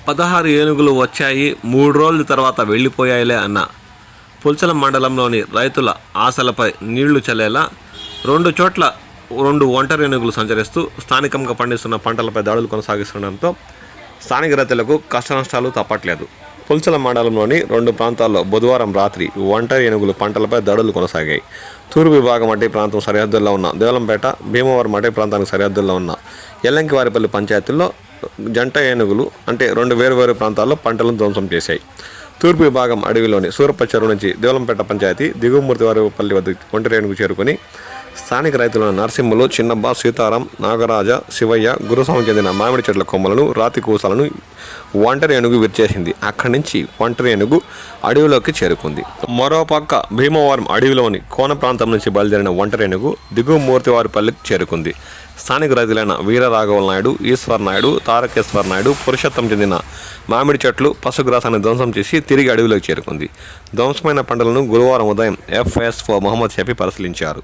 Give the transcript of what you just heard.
16 ఏనుగులు వచ్చాయి, 3 రోజుల తర్వాత వెళ్ళిపోయాయిలే అన్న పుల్చల మండలంలోని రైతుల ఆశలపై నీళ్లు చల్లేలా 2 చోట్ల 2 ఒంటరి ఏనుగులు సంచరిస్తూ స్థానికంగా పండిస్తున్న పంటలపై దాడులు కొనసాగిస్తుండటంతో స్థానిక రైతులకు కష్టనష్టాలు తప్పట్లేదు. పుల్చల మండలంలోని 2 ప్రాంతాల్లో బుధవారం రాత్రి ఒంటరి ఏనుగులు పంటలపై దాడులు కొనసాగాయి. తూర్పు విభాగం అటవీ ప్రాంతం సరిహద్దుల్లో ఉన్న దేవలంపేట, భీమవరం అటవీ ప్రాంతానికి సరిహద్దుల్లో ఉన్న ఎల్లంకివారిపల్లి పంచాయతీల్లో జంట ఏనుగులు అంటే 2 వేర్వేరు ప్రాంతాల్లో పంటలను ధ్వంసం చేశాయి. తూర్పు విభాగం అడవిలోని సూరప్ప చెరువు నుంచి దేవలంపేట పంచాయతీ దిగువమూర్తివారిపల్లి వద్ద ఒంటరి ఏనుగు చేరుకుని స్థానిక రైతులను నరసింహులు, చిన్నబ్బ, సీతారాం, నాగరాజ, శివయ్య, గురుస్వామికి చెందిన మామిడి చెట్ల కొమ్మలను, రాతి కూసాలను ఒంటరి ఏనుగు విరిచేసింది. అక్కడి నుంచి ఒంటరి ఏనుగు అడవిలోకి చేరుకుంది. మరోపక్క భీమవరం అడవిలోని కోన ప్రాంతం నుంచి బయలుదేరిన ఒంటరి ఏనుగు దిగువమూర్తివారిపల్లికి చేరుకుంది. స్థానిక రైతులైన వీరరాఘవల్ నాయుడు, ఈశ్వర్ నాయుడు, తారకేశ్వర్ నాయుడు, పురుషోత్తం చెందిన మామిడి చెట్లు, పశుగ్రాసాన్ని ధ్వంసం చేసి తిరిగి అడవిలోకి చేరుకుంది. ధ్వంసమైన పంటలను గురువారం ఉదయం FSO మహమ్మద్ షఫీ పరిశీలించారు.